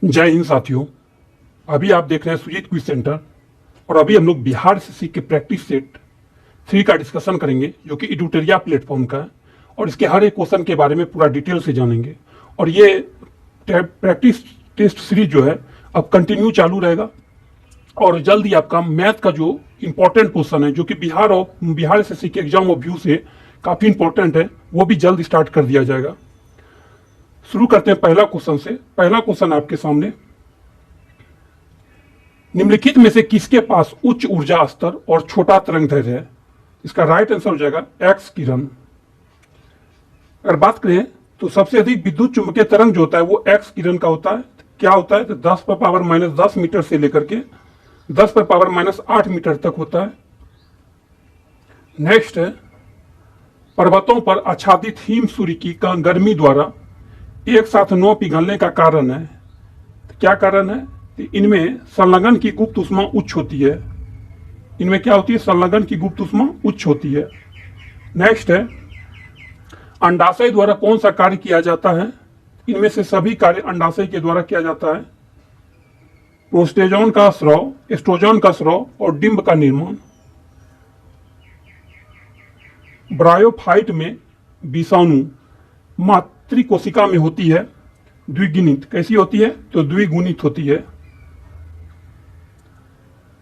जय हिंद साथियों। अभी आप देख रहे हैं सुजीत क्विज सेंटर और अभी हम लोग बिहार एसएससी के प्रैक्टिस सेट 3 का डिस्कशन करेंगे जो कि एडुटेरिया प्लेटफॉर्म का है और इसके हर एक क्वेश्चन के बारे में पूरा डिटेल से जानेंगे। और ये प्रैक्टिस टेस्ट सीरीज जो है अब कंटिन्यू चालू रहेगा और जल्द ही आपका मैथ का जो इंपॉर्टेंट क्वेश्चन है जो कि बिहार एसएससी के एग्जाम ऑफ व्यू से काफ़ी इंपॉर्टेंट है वो भी जल्द स्टार्ट कर दिया जाएगा। शुरू करते हैं पहला क्वेश्चन से। पहला क्वेश्चन आपके सामने, निम्नलिखित में से किसके पास उच्च ऊर्जा स्तर और छोटा तरंग दैर्ध्य है? इसका राइट आंसर हो जाएगा एक्स किरण। अगर बात करें तो सबसे अधिक विद्युत चुंबकीय तरंग जो होता है वो एक्स किरण का होता है। क्या होता है तो 10⁻⁻10 मीटर से लेकर के 10⁻⁻8 मीटर तक होता है। नेक्स्ट है, पर्वतों पर आच्छादित हिम सूर्य की गर्मी द्वारा एक साथ 9 पिघलने का कारण है। तो क्या कारण है? तो इनमें संलग्न की गुप्त ऊष्मा उच्च होती है। इनमें क्या होती है? संलग्न की गुप्त ऊष्मा उच्च होती है। नेक्स्ट है, अंडाशय द्वारा कौन सा कार्य किया जाता है? इनमें से सभी कार्य अंडाशय के द्वारा किया जाता है। प्रोस्टेजोन का स्राव, एस्ट्रोजन का स्राव और डिंब का निर्माण। ब्रायोफाइट में विषाणु मातृकोशिका में होती है द्विगुणित। कैसी होती है? तो द्विगुणित होती है।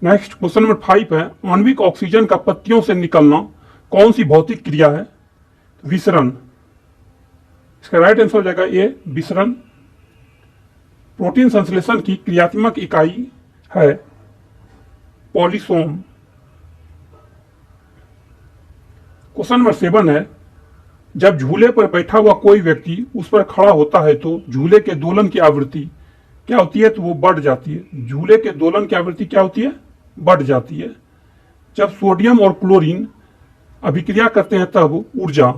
नेक्स्ट क्वेश्चन नंबर 5 है, आणविक ऑक्सीजन का पत्तियों से निकलना कौन सी भौतिक क्रिया है? विसरण। इसका राइट आंसर हो जाएगा ए विसरण। प्रोटीन संश्लेषण की क्रियात्मक इकाई है पॉलीसोम। क्वेश्चन नंबर 7 है, जब झूले पर बैठा हुआ कोई व्यक्ति उस पर खड़ा होता है तो झूले के दोलन की आवृत्ति क्या होती है? तो वो बढ़ जाती है। झूले के दोलन की आवृत्ति क्या होती है? बढ़ जाती है। जब सोडियम और क्लोरीन अभिक्रिया करते हैं तब ऊर्जा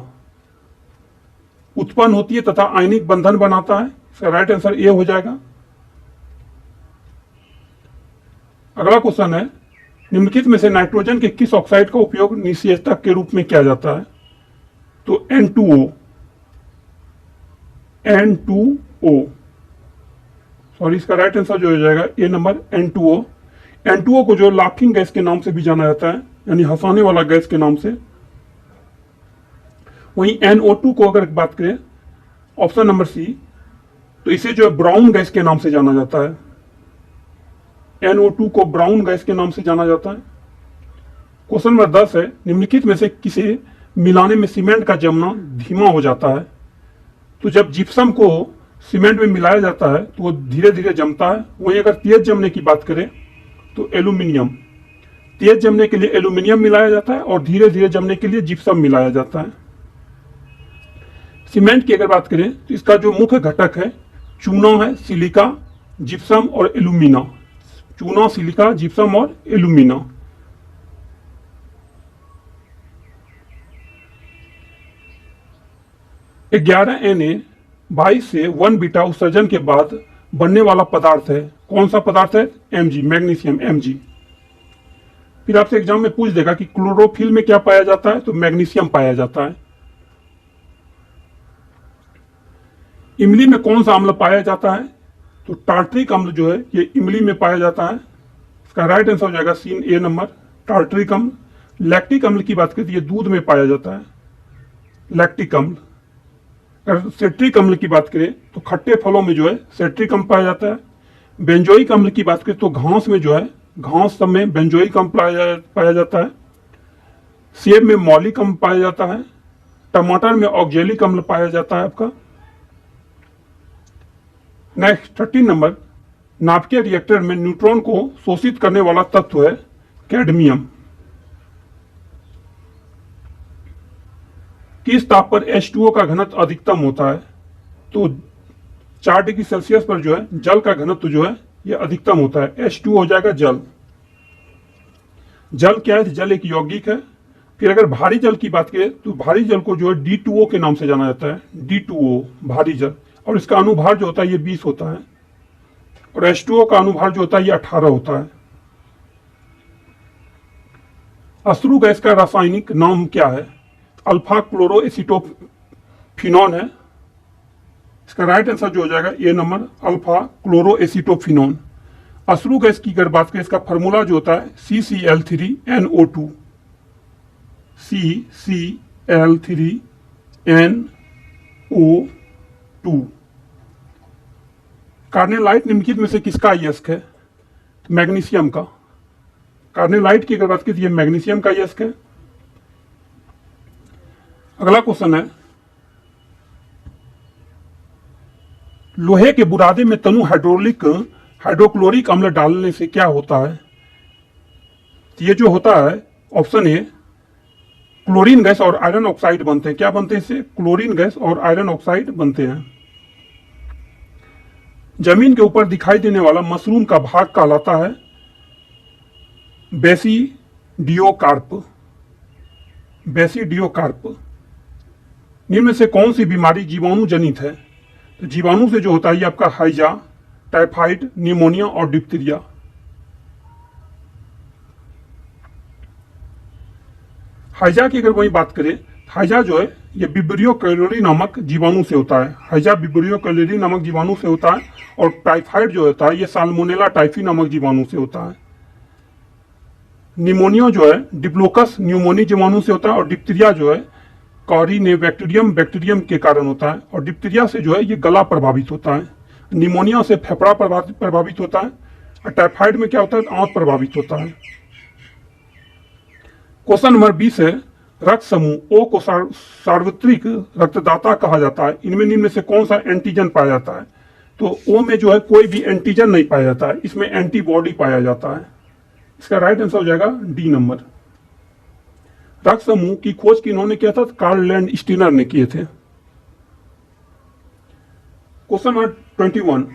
उत्पन्न होती है तथा आयनिक बंधन बनाता है। इसका राइट आंसर ए हो जाएगा। अगला क्वेश्चन है, निम्नलिखित में से नाइट्रोजन के किस ऑक्साइड का उपयोग निषेचक के रूप में किया जाता है? तो N2O। सॉरी, इसका राइट आंसर जो हो जाएगा ए नंबर N2O। N2O को जो लाफिंग गैस के नाम से भी जाना जाता है, यानी हंसाने वाला गैस के नाम से। वहीं NO2 को अगर बात करें ऑप्शन नंबर सी, तो इसे जो है ब्राउन गैस के नाम से जाना जाता है। NO2 को ब्राउन गैस के नाम से जाना जाता है। क्वेश्चन नंबर 10 है, निम्नलिखित में से किसे मिलाने में सीमेंट का जमना धीमा हो जाता है? तो जब जिप्सम को सीमेंट में मिलाया जाता है तो वो धीरे धीरे जमता है। वहीं अगर तेज जमने की बात करें तो एल्यूमिनियम, तेज जमने के लिए एल्यूमिनियम मिलाया जाता है और धीरे धीरे जमने के लिए जिप्सम मिलाया जाता है। सीमेंट की अगर बात करें तो इसका जो मुख्य घटक है चूना है, सिलिका, जिप्सम और एल्यूमिना। चूना, सिलिका, जिप्सम और एल्यूमिना। Na22 से 1 बीटा उत्सर्जन के बाद बनने वाला पदार्थ है। कौन सा पदार्थ है? Mg, magnesium, Mg। फिर आपसे एग्जाम में पूछ देगा कि क्लोरोफिल में क्या पाया जाता है? तो मैग्नीशियम पाया जाता है। इमली में कौन सा अम्ल पाया जाता है? तो टार्ट्रिक अम्ल जो है ये इमली में पाया जाता है। इसका राइट आंसर हो जाएगा सी ए नंबर, टार्ट्रिक अम्ल। लैक्टिक अम्ल की बात करें तो ये दूध में पाया जाता है, लैक्टिक अम्ल। अगर सेट्रिक अम्ल की बात करें तो खट्टे फलों में जो है सेट्रिक अम्ल पाया जाता है। बेंजोइक अम्ल की बात करें तो घास में जो है, घास सब में बेंजोइक अम्ल पाया जाता है। सेब में मौलिक अम्ल पाया जाता है। टमाटर में ऑक्जेलिक अम्ल पाया जाता है आपका। नेक्स्ट 13 नंबर, नाभिकीय रिएक्टर में न्यूट्रॉन को शोषित करने वाला तत्व है कैडमियम। किस ताप पर H2O का घनत्व अधिकतम होता है? तो 4 डिग्री सेल्सियस पर जो है जल का घनत्व जो है यह अधिकतम होता है। H2O हो जाएगा जल। जल क्या है? जल एक यौगिक है। फिर अगर भारी जल की बात करें तो भारी जल को जो है D2O के नाम से जाना जाता है। D2O भारी जल, और इसका अनुभार जो होता है ये 20 होता है और H2O का अनुभार जो होता है ये 18 होता है। अश्रु गैस का रासायनिक नाम क्या है? अल्फा क्लोरो एसिटोफिनॉन है। इसका राइट आंसर जो हो जाएगा ए नंबर, अल्फा क्लोरोएसिटोफिनोन। अश्रु गैस की अगर बात करें, इसका फार्मूला जो होता है CCl3NO2, CCl3NO2। कार्नेलाइट निम्नलिखित में से किसका अयस्क है? तो मैग्नीशियम का। कार्नेलाइट की अगर बात करें तो ये मैग्नीशियम का अयस्क है। अगला क्वेश्चन है, लोहे के बुरादे में तनु हाइड्रोक्लोरिक अम्ल डालने से क्या होता है? तो ये जो होता है ऑप्शन ए, क्लोरीन गैस और आयरन ऑक्साइड बनते हैं। क्या बनते हैं इससे? क्लोरीन गैस और आयरन ऑक्साइड बनते हैं। जमीन के ऊपर दिखाई देने वाला मशरूम का भाग कहलाता है बेसिडियोकार्प। बेसिडियोकार्प। निम्न में से कौन सी बीमारी जीवाणु जनित है? तो जीवाणु से जो होता है ये आपका हैजा, टाइफाइड, निमोनिया और डिप्थीरिया। हैजा की अगर वही बात करें, हैजा जो है ये विब्रियो कैलोरी नामक जीवाणु से होता है। हैजा विब्रियो कैलोरी नामक जीवाणु से होता है। और टाइफाइड जो होता है ये साल्मोनेला टाइफी नामक जीवाणु से होता है। निमोनिया जो है डिप्लोकस न्यूमोनी जीवाणु से होता है। और डिप्थीरिया जो है बैक्टीरियम के कारण होता है। और डिप्थीरिया से जो है ये गला प्रभावित होता है। निमोनिया से फेफड़ा प्रभावित होता है। और टाइफाइड में क्या होता है? आंत प्रभावित होता है। क्वेश्चन नंबर 20 है, रक्त समूह ओ को सार्वत्रिक रक्तदाता कहा जाता है। इनमें निम्न में से कौन सा एंटीजन पाया जाता है? तो ओ में जो है कोई भी एंटीजन नहीं पाया जाता है, इसमें एंटीबॉडी पाया जाता है। इसका राइट आंसर हो जाएगा डी नंबर। रक्त समूह की खोज किन्होंने किया था? कार्ल लैंड स्टीनर ने किए थे। क्वेश्चन नंबर 21,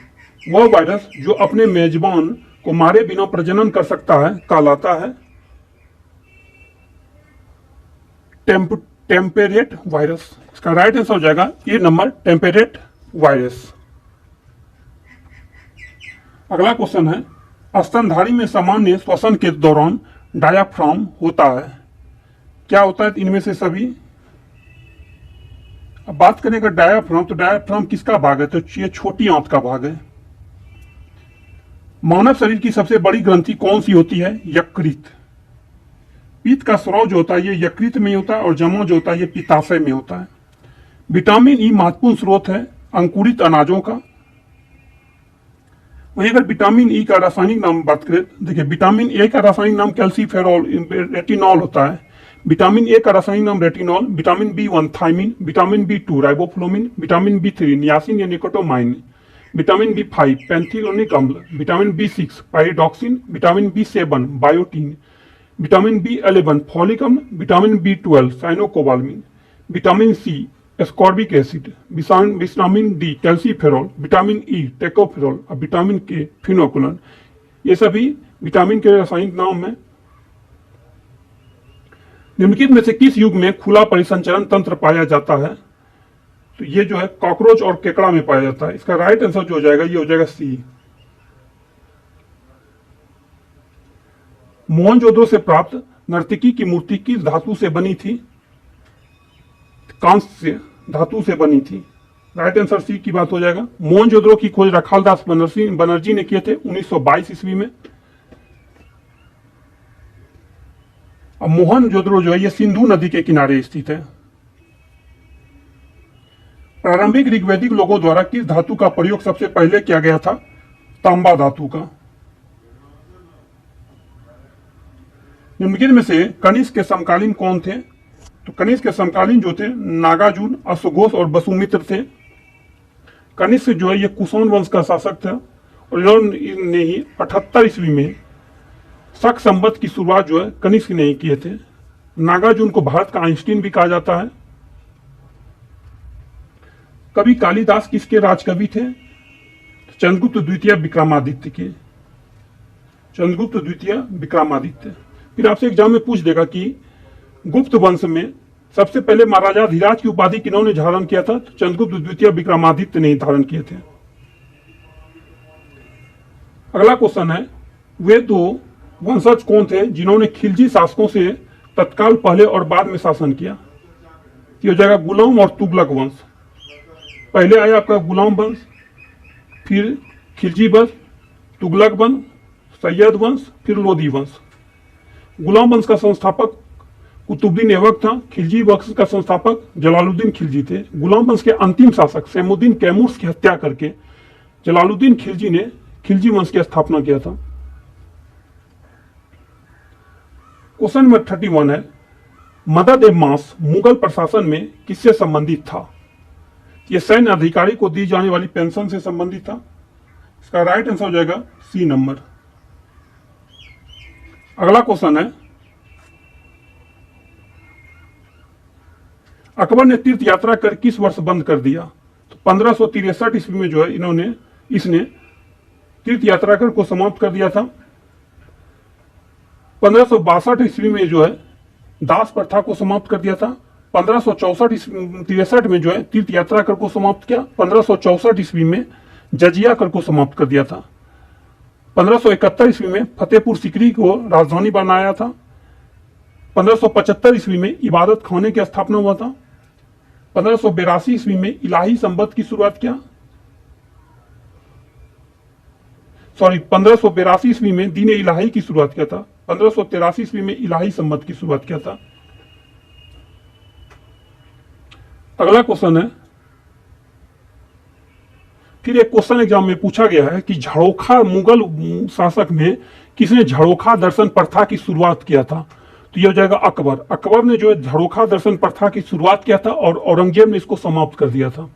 वह वायरस जो अपने मेजबान को मारे बिना प्रजनन कर सकता है कहलाता है टेम्परेट वायरस। इसका राइट आंसर हो जाएगा ए नंबर, टेम्परेट वायरस। अगला क्वेश्चन है, स्तनधारी में सामान्य श्वसन के दौरान डायाफ्राम होता है। क्या होता है इनमें से सभी? अब बात करें अगर डायाफ्राम, तो डायाफ्राम किसका भाग है? तो ये छोटी आंत का भाग है। मानव शरीर की सबसे बड़ी ग्रंथि कौन सी होती है? यकृत। पित्त का स्राव जो होता है ये यकृत में होता है। और जमा जो होता है ये पित्ताशय में होता है। विटामिन ई महत्वपूर्ण स्रोत है अंकुरित अनाजों का। वहीं अगर विटामिन ई का रासायनिक नाम बात करें, देखिए विटामिन ए का रासायनिक नाम कैल्सीफेरॉल रेटिनॉल होता है। विटामिन ए का रासायनिक नाम retinol. Vitamin B1 thiamine, vitamin B2 riboflavin, vitamin B3 niacin या निकोटोमाइन, विटामिन B5 पैंथियोनिक अम्ल, vitamin B6 pyridoxine, vitamin B7 biotin, vitamin B11 folic अम्ल, vitamin B12 cyanocobalamin, vitamin C ascorbic acid, vitamin D calciferol, vitamin E tocopherol और vitamin K फिनोकुलन। ये सभी vitamin के रासायनिक नाम है। निम्नलिखित में से किस युग में खुला परिसंचरण तंत्र पाया जाता है? तो ये जो है कॉकरोच और केकड़ा में पाया जाता है। इसका राइट आंसर जो हो जाएगा ये हो जाएगा सी। मोहनजोदड़ो से प्राप्त नर्तकी की मूर्ति किस धातु से बनी थी? कांस्य धातु से बनी थी। राइट आंसर सी की बात हो जाएगा। मोहनजोदड़ो की खोज रखालदास बनर्जी ने किए थे 1922 ईस्वी में। अब मोहनजोदड़ो जो है ये सिंधु नदी के किनारे स्थित है। प्रारंभिक ऋग्वैदिक लोगों द्वारा किस धातु का प्रयोग सबसे पहले किया गया था? तांबा धातु का। निम्नलिखित में से कनिष्क के समकालीन कौन थे? तो कनिष्क के समकालीन जो थे नागार्जुन, अश्वघोष और वसुमित्र थे। कनिष्क जो है ये कुषाण वंश का शासक था। और इन्होंने ही 78 ईस्वी में शक संवत की शुरुआत जो है कनिष्क ने ही किए थे। नागार्जुन को भारत का आइंस्टीन भी कहा जाता है। कवि कालिदास किसके राजकवि थे? चंद्रगुप्त द्वितीय विक्रमादित्य के। चंद्रगुप्त द्वितीय विक्रमादित्य। फिर आपसे एग्जाम में पूछ देगा कि गुप्त वंश में सबसे पहले महाराजा धीराज की उपाधि किन्होंने धारण किया था? तो चंद्रगुप्त द्वितीय विक्रमादित्य ने धारण किए थे। अगला क्वेश्चन है, वे दो वंशज कौन थे जिन्होंने खिलजी शासकों से तत्काल पहले और बाद में शासन किया? ये हो जाएगा गुलाम और तुगलक वंश। पहले आया आपका गुलाम वंश, फिर खिलजी वंश, तुगलक वंश, सैयद वंश, फिर लोधी वंश। गुलाम वंश का संस्थापक कुतुबुद्दीन ऐबक था। खिलजी वंश का संस्थापक जलालुद्दीन खिलजी थे। गुलाम वंश के अंतिम शासक सैमुद्दीन कैमूर्स की हत्या करके जलालुद्दीन खिलजी ने खिलजी वंश की स्थापना किया था। क्वेश्चन नंबर 31 है, मदद ए मास मुगल प्रशासन में किससे संबंधित था? यह सैन्य अधिकारी को दी जाने वाली पेंशन से संबंधित था। इसका राइट आंसर हो जाएगा सी नंबर। अगला क्वेश्चन है, अकबर ने तीर्थ यात्रा कर किस वर्ष बंद कर दिया? तो 1563 ईस्वी में जो है इसने तीर्थ यात्रा कर को समाप्त कर दिया था। 1562 ईस्वी में जो है दास प्रथा को समाप्त कर दिया था। 1564 में जो है तीर्थ यात्रा कर को समाप्त किया। 1564 ईस्वी में जजिया कर को समाप्त कर दिया था। 1571 ईस्वी में फतेहपुर सीकरी को राजधानी बनाया था। 1575 ईस्वी में इबादत खाने की स्थापना हुआ था। 1582 ईस्वी में इलाही संबत की शुरुआत किया। 1582 ईस्वी में दीन इलाही की शुरुआत किया था। 1583 ईस्वी में इलाही संबत की शुरुआत किया था। अगला क्वेश्चन है, फिर एक क्वेश्चन एग्जाम में पूछा गया है कि झरोखा मुगल शासक में किसने झरोखा दर्शन प्रथा की शुरुआत किया था? तो यह हो जाएगा अकबर। अकबर ने जो है झरोखा दर्शन प्रथा की शुरुआत किया था और औरंगजेब ने इसको समाप्त कर दिया था।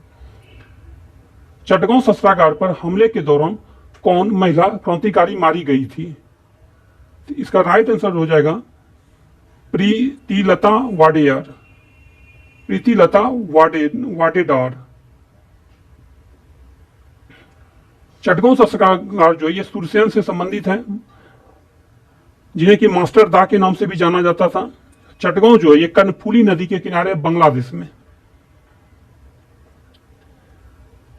चटगांव शस्त्रागार पर हमले के दौरान कौन महिला क्रांतिकारी मारी गई थी? तो इसका राइट आंसर हो जाएगा प्रीतिलता वाडेयर, प्रीतिलता वाडेदार। चटगांव शस्त्रागार जो ये सुरसेन से संबंधित है, जिन्हें कि मास्टर दा के नाम से भी जाना जाता था। चटगांव जो है ये कर्णफूली नदी के किनारे बांग्लादेश में।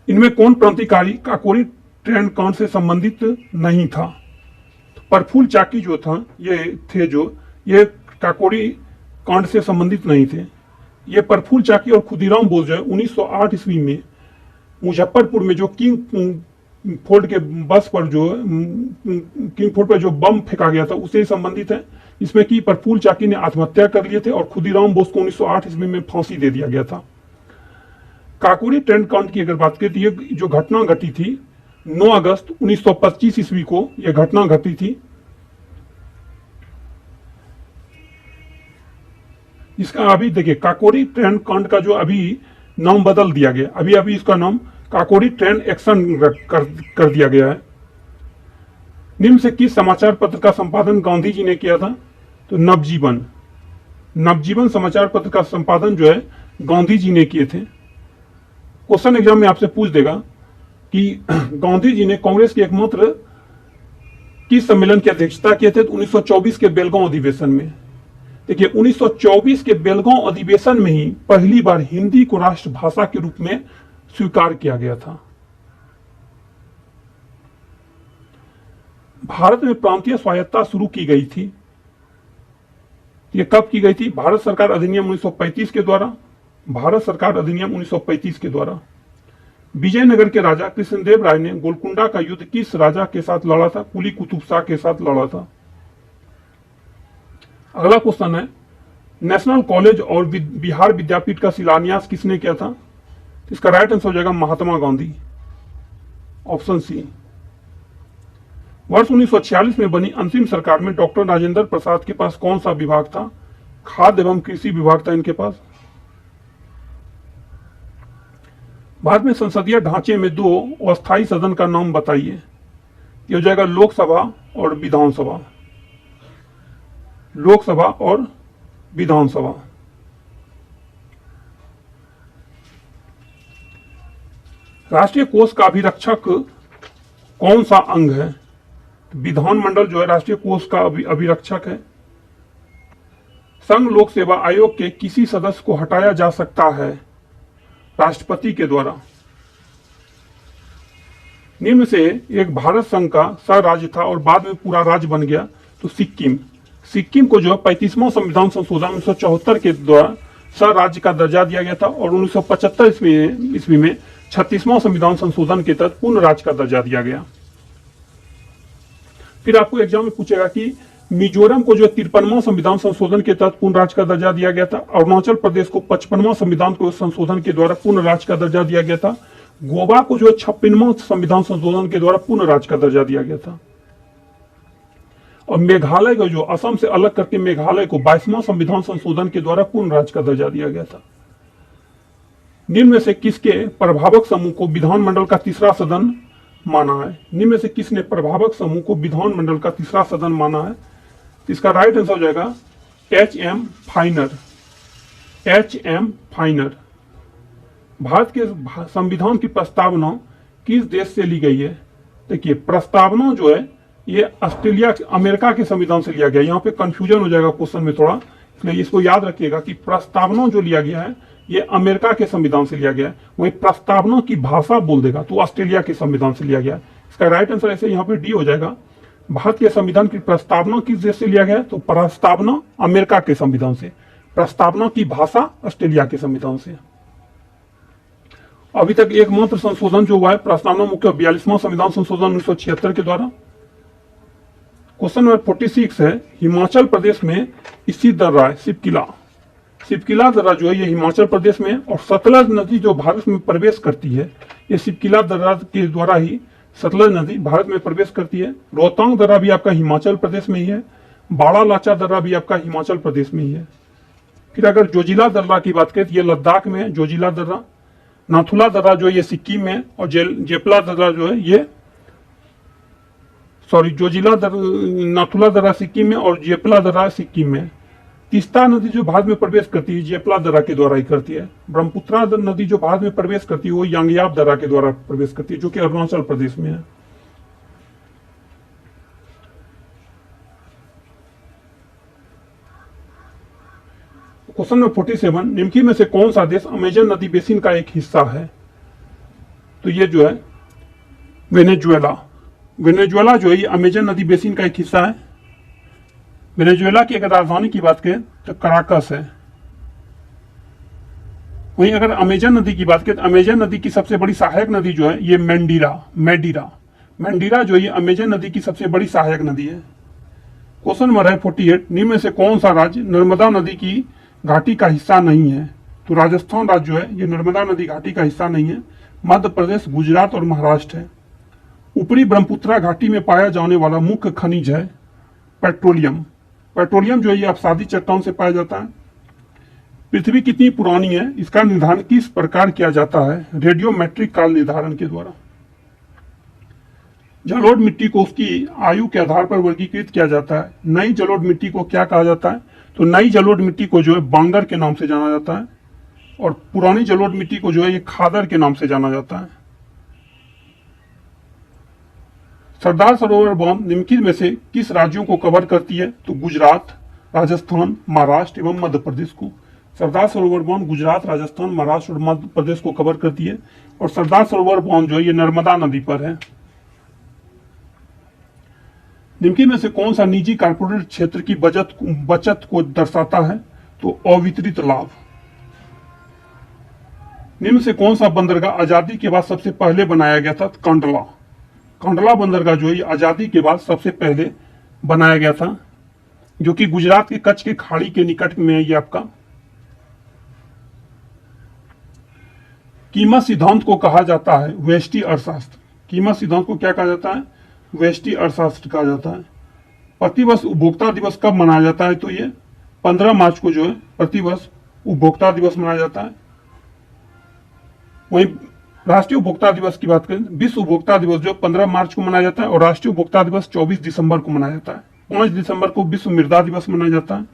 इनमें कौन क्रांतिकारी काकोरी ट्रेन कांड से संबंधित नहीं था? प्रफुल्ल चाकी जो था ये काकोरी कांड से संबंधित नहीं थे। ये प्रफुल्ल चाकी और खुदीराम बोस जो है 1908 ईस्वी में मुजफ्फरपुर में जो किंग फोर्ट के बस पर किंग फोर्ट पर जो बम फेंका गया था उससे संबंधित है। इसमें कि प्रफुल्ल चाकी ने आत्महत्या कर लिए थे और खुदीराम बोस को 1908 ईस्वी में फांसी दे दिया गया था। काकोरी ट्रेन कांड की अगर बात करें तो ये जो घटना घटी थी 9 अगस्त 1925 ईस्वी को यह घटना घटी थी। इसका अभी देखिए काकोरी ट्रेन कांड का जो अभी नाम बदल दिया गया, अभी इसका नाम काकोरी ट्रेन एक्शन कर दिया गया है। निम्न से किस समाचार पत्र का संपादन गांधी जी ने किया था? तो नवजीवन समाचार पत्र का संपादन जो है गांधी जी ने किए थे। क्वेश्चन एग्जाम में आपसे पूछ देगा कि गांधी जी ने कांग्रेस के एकमात्र किस सम्मेलन की अध्यक्षता किए थे? तो 1924 के बेलगांव अधिवेशन में। देखिए 1924 के बेलगांव अधिवेशन में ही पहली बार हिंदी को राष्ट्रभाषा के रूप में स्वीकार किया गया था। भारत में प्रांतीय स्वायत्तता शुरू की गई थी। यह कब की गई थी? भारत सरकार अधिनियम 1935 के द्वारा। भारत सरकार अधिनियम 1935 के द्वारा। विजयनगर के राजा कृष्णदेव राय ने गोलकुंडा का युद्ध किस राजा के साथ लड़ा था? कुली कुतुब शाह के साथ लड़ा था। अगला क्वेश्चन है, नेशनल कॉलेज और बिहार विद्यापीठ का शिलान्यास किसने किया था? इसका राइट आंसर हो जाएगा महात्मा गांधी, ऑप्शन सी। वर्ष 1946 में बनी अंतिम सरकार में डॉक्टर राजेंद्र प्रसाद के पास कौन सा विभाग था? खाद्य एवं कृषि विभाग था इनके पास। भारत में संसदीय ढांचे में 2 अस्थायी सदन का नाम बताइए। यह हो जाएगा लोकसभा और विधानसभा। लोकसभा और विधानसभा। राष्ट्रीय कोष का अभिरक्षक कौन सा अंग है? विधानमंडल जो है राष्ट्रीय कोष का अभिरक्षक है। संघ लोक सेवा आयोग के किसी सदस्य को हटाया जा सकता है राष्ट्रपति के द्वारा। निम्न से एक भारत संघ का सह राज्य था और बाद में पूरा राज्य बन गया। तो सिक्किम को जो 35वां संविधान संशोधन 1974 के द्वारा सह राज्य का दर्जा दिया गया था और 1975 ईस्वी में 36वां संविधान संशोधन के तहत पूर्ण राज्य का दर्जा दिया गया। फिर आपको एग्जाम में पूछेगा कि मिजोरम को जो 53वां संविधान संशोधन के तहत पूर्ण राज्य का दर्जा दिया गया था, अरुणाचल प्रदेश को 55वां संविधान को संशोधन के द्वारा पूर्ण राज्य का दर्जा दिया गया था, गोवा को जो 56वां संविधान संशोधन के द्वारा पूर्ण राज्य का दर्जा दिया गया था, और मेघालय को जो असम से अलग करके मेघालय को 22वां संविधान संशोधन के द्वारा पूर्ण राज्य का दर्जा दिया गया था। निम्न में से किसके प्रभावक समूह को विधानमंडल का तीसरा सदन माना है? निम्न में से किसने प्रभावक समूह को विधानमंडल का तीसरा सदन माना है? इसका राइट आंसर हो जाएगा H.M. फाइनर। H.M. फाइनर। भारत के संविधान की प्रस्तावना किस देश से ली गई है? देखिए, प्रस्तावना जो है ये ऑस्ट्रेलिया अमेरिका के संविधान से लिया गया। यहाँ पे कंफ्यूजन हो जाएगा क्वेश्चन में थोड़ा, इसलिए इसको याद रखिएगा कि प्रस्तावना जो लिया गया है ये अमेरिका के संविधान से लिया गया है। वही प्रस्तावना की भाषा बोल देगा तो ऑस्ट्रेलिया के संविधान से लिया गया है। इसका राइट आंसर ऐसे यहाँ पे डी हो जाएगा। भारत के संविधान की प्रस्तावना किस देश से लिया गया है? तो प्रस्तावना अमेरिका के संविधान से, प्रस्तावना की भाषा ऑस्ट्रेलिया के संविधान से। अभी तक एकमात्र संशोधन जो हुआ है प्रस्तावना मुख्य 42वां संविधान संशोधन 1976 के द्वारा। क्वेश्चन नंबर 46 है, हिमाचल प्रदेश में स्थित दर्रा है शिवकिला। शिवकिला दर्रा जो है ये हिमाचल प्रदेश में, और सतलज नदी जो भारत में प्रवेश करती है ये शिवकिला दर्रा के द्वारा ही सतलज नदी भारत में प्रवेश करती है। रोहतांग दर्रा भी आपका हिमाचल प्रदेश में ही है। बाड़ा लाचा दर्रा भी आपका हिमाचल प्रदेश में ही है। फिर अगर जोजिला दर्रा की बात करें तो ये लद्दाख में है जोजिला दर्रा। नाथुला दर्रा जो है ये सिक्किम में, और जेपला दर्रा जो है ये नाथुला दर्रा सिक्किम में और जेपला दर्रा सिक्किम में। तीस्ता नदी जो भारत में प्रवेश करती है जेपला दर्रा के द्वारा ही करती है। ब्रह्मपुत्रा नदी जो भारत में प्रवेश करती है वो यांगयाब दर्रा के द्वारा प्रवेश करती है जो कि अरुणाचल प्रदेश में है। क्वेश्चन नंबर 47, निम्न में से कौन सा देश अमेजन नदी बेसिन का एक हिस्सा है? तो ये जो है वेनेजुएला। वेनेजुएला जो है ये अमेजन नदी बेसिन का एक हिस्सा है। वेनेजुएला की अगर राजधानी की बात करें तो कराकस है। वहीं अगर अमेजन नदी की बात करें तो अमेजन नदी की सबसे बड़ी सहायक नदी जो है ये मैंडीरा जो है अमेजन नदी की सबसे बड़ी सहायक नदी है। क्वेश्चन नंबर है 48, निम्न में से कौन सा राज्य नर्मदा नदी की घाटी का हिस्सा नहीं है? तो राजस्थान राज्य जो है ये नर्मदा नदी घाटी का हिस्सा नहीं है। मध्य प्रदेश, गुजरात और महाराष्ट्र है। ऊपरी ब्रह्मपुत्रा घाटी में पाया जाने वाला मुख्य खनिज है पेट्रोलियम। पेट्रोलियम जो है ये अपसादी चट्टान से पाया जाता है। पृथ्वी कितनी पुरानी है इसका निर्धारण किस प्रकार किया जाता है? रेडियोमेट्रिक काल निर्धारण के द्वारा। जलोढ़ मिट्टी को उसकी आयु के आधार पर वर्गीकृत किया जाता है। नई जलोढ़ मिट्टी को क्या कहा जाता है? तो नई जलोढ़ मिट्टी को जो है बांगर के नाम से जाना जाता है, और पुरानी जलोढ़ मिट्टी को जो है ये खादर के नाम से जाना जाता है। सरदार सरोवर बांध निम्नलिखित में से किस राज्यों को कवर करती है? तो गुजरात, राजस्थान, महाराष्ट्र एवं मध्य प्रदेश को। सरदार सरोवर बांध गुजरात, राजस्थान, महाराष्ट्र और मध्य प्रदेश को कवर करती है, और सरदार सरोवर बांध जो है ये नर्मदा नदी पर है। निम्नलिखित में से कौन सा निजी कारपोरेट क्षेत्र की बचत को दर्शाता है? तो अवितरित लाभ। निम्न से कौन सा बंदरगाह आजादी के बाद सबसे पहले बनाया गया था? कांडला। कांडला बंदरगाह जो है आजादी के बाद सबसे पहले बनाया गया था, जो कि गुजरात के कच्छ के खाड़ी के निकट में है। ये आपका कीमत सिद्धांत को कहा जाता है व्यष्टि अर्थशास्त्र। कीमत सिद्धांत को क्या कहा जाता है? व्यष्टि अर्थशास्त्र कहा जाता है। प्रतिवर्ष उपभोक्ता दिवस कब मनाया जाता है? तो ये 15 मार्च को जो है प्रतिवर्ष उपभोक्ता दिवस मनाया जाता है। वहीं राष्ट्रीय उपभोक्ता दिवस की बात करें, विश्व उपभोक्ता दिवस जो 15 मार्च को मनाया जाता है, और राष्ट्रीय उपभोक्ता दिवस 24 दिसंबर को मनाया जाता है। 5 दिसंबर को विश्व मृदा दिवस मनाया जाता है।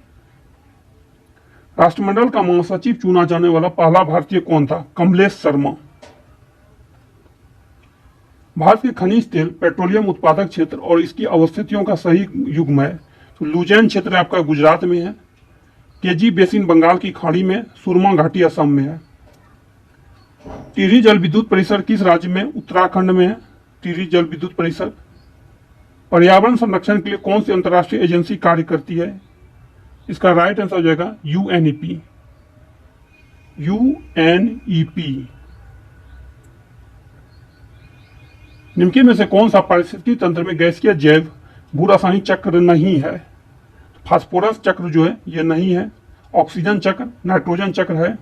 राष्ट्रमंडल का महासचिव चुना जाने वाला पहला भारतीय कौन था? कमलेश शर्मा। भारत के खनिज तेल पेट्रोलियम उत्पादक क्षेत्र और इसकी अवस्थितियों का सही युग्म है। तो लुजैन क्षेत्र आपका गुजरात में है, केजी बेसिन बंगाल की खाड़ी में, सुरमा घाटी असम में है। टिहरी जल विद्युत परिसर किस राज्य में? उत्तराखंड में है टिहरी जल विद्युत परिसर। पर्यावरण संरक्षण के लिए कौन सी अंतर्राष्ट्रीय एजेंसी कार्य करती है? इसका राइट आंसर हो जाएगा यूएनईपी। निम्नलिखित में से कौन सा पारिस्थितिकी तंत्र में गैसीय जैव भू रासायनिक चक्र नहीं है? फास्फोरस चक्र जो है ये नहीं है। ऑक्सीजन चक्र, नाइट्रोजन चक्र है।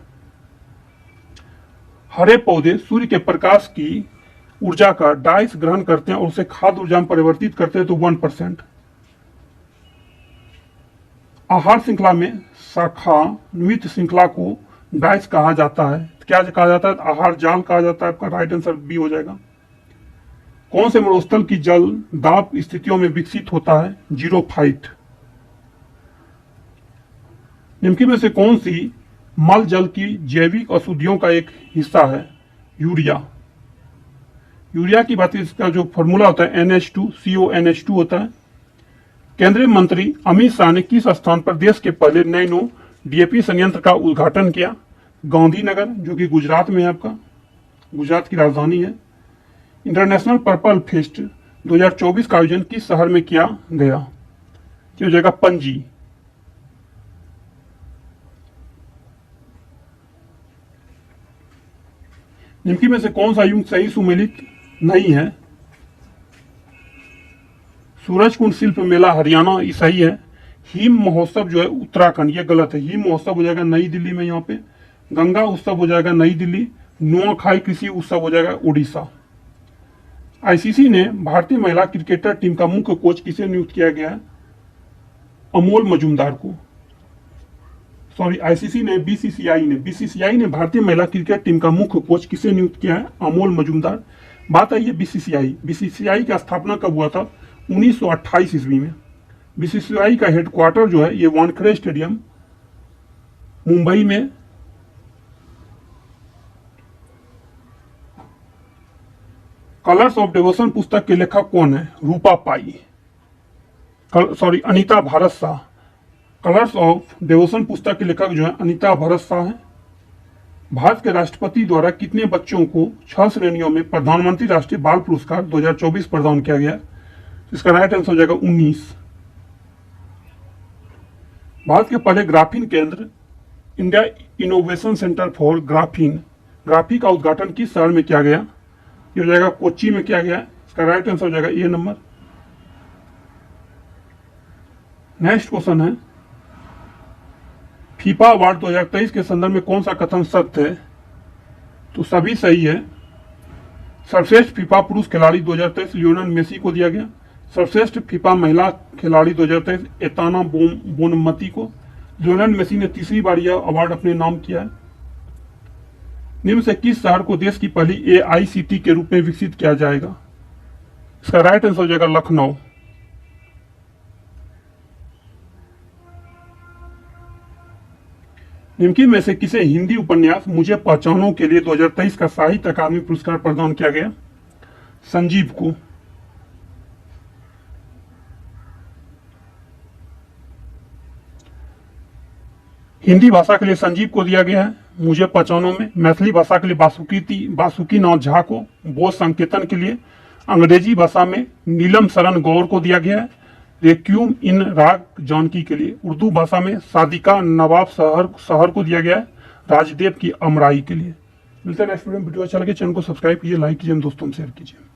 हरे पौधे सूर्य के प्रकाश की ऊर्जा का डाइस ग्रहण करते हैं और उसे खाद्य ऊर्जा में परिवर्तित करते हैं तो 1%। आहार श्रृंखला में शाखान्वित श्रृंखला को डाइस कहा जाता है। क्या कहा जाता है? आहार जाल कहा जाता है। आपका राइट आंसर बी हो जाएगा। कौन से मरुस्थल की जल दाब स्थितियों में विकसित होता है? जीरोफाइट। निम्नलिखित में से कौन सी मल जल की जैविक अशुद्धियों का एक हिस्सा है? यूरिया। यूरिया की बात, इसका जो फॉर्मूला होता है NH2CONH2 होता है। केंद्रीय मंत्री अमित शाह ने किस स्थान पर देश के पहले नैनो DAP संयंत्र का उद्घाटन किया? गांधीनगर, जो कि गुजरात में है, आपका गुजरात की राजधानी है। इंटरनेशनल पर्पल फेस्ट 2024 का आयोजन किस शहर में किया गया? ये हो जाएगा पणजी। निम्नलिखित में से कौन सा युग सही सुमेलित नहीं है? सूरजकुंड शिल्प मेला हरियाणा ये सही है। हिम महोत्सव जो है उत्तराखंड, ये गलत है। हिम महोत्सव हो जाएगा नई दिल्ली में, यहाँ पे गंगा उत्सव हो जाएगा नई दिल्ली। नुआखाई कृषि उत्सव हो जाएगा उड़ीसा। आईसीसी ने भारतीय महिला क्रिकेटर टीम का मुख्य कोच किसे नियुक्त किया गया है? अमोल मजूमदार को। सॉरी, आईसीसी ने बीसीसीआई ने भारतीय महिला क्रिकेट टीम का मुख्य कोच किसे नियुक्त किया है? अमोल मजूमदार। बात आई है बीसीसीआई की स्थापना कब हुआ था? 1928 ईस्वी में। बीसीसीआई का हेडक्वार्टर जो है ये वानखेड़े स्टेडियम मुंबई में। कलर्स ऑफ डिवोशन पुस्तक के लेखक कौन है? Rupa Pai, Anita Bharat Shah. Colours of devotion पुस्तक के लेखक जो है अनीता भारत शाह है। भारत के राष्ट्रपति द्वारा कितने बच्चों को 6 श्रेणियों में प्रधानमंत्री राष्ट्रीय बाल पुरस्कार 2024 प्रदान किया गया? इसका राइट आंसर हो जाएगा 19। भारत के पहले ग्राफीन केंद्र India innovation centre for graphy का उद्घाटन किस शहर में किया गया? ये हो जाएगा कोच्चि में किया गया। इसका राइट आंसर हो जाएगा ए नंबर। नेक्स्ट क्वेश्चन है, फीफा अवार्ड 2023 के संदर्भ में कौन सा कथन सत्य है? तो सभी सही है। सर्वश्रेष्ठ फीफा पुरुष खिलाड़ी 2023 लियोनेल मेसी को दिया गया। सर्वश्रेष्ठ फीफा महिला खिलाड़ी 2023 एताना बोनमती को। लियोनेल मेसी ने तीसरी बार यह अवार्ड अपने नाम किया है। निम्न से किस शहर को देश की पहली AICT के रूप में विकसित किया जाएगा? इसका राइट आंसर हो जाएगा लखनऊ। निम्नलिखित में से किसे हिंदी उपन्यास मुझे पहचानों के लिए 2023 का साहित्य अकादमी पुरस्कार प्रदान किया गया? संजीव को। हिंदी भाषा के लिए संजीव को दिया गया है मुझे पहचानों में। मैथिली भाषा के लिए बासुकी नाथ झा को। बोध संकेतन के लिए अंग्रेजी भाषा में नीलम शरण गौर को दिया गया है। रेक्यूम इन राग जानकी के लिए उर्दू भाषा में सादिका नवाब शहर को दिया गया है। राजदेव की अमराई के लिए। मिलते हैं नेक्स्ट वीडियो में। वीडियो अच्छा लगे चैनल को सब्सक्राइब कीजिए, लाइक कीजिए, दोस्तों में शेयर कीजिए।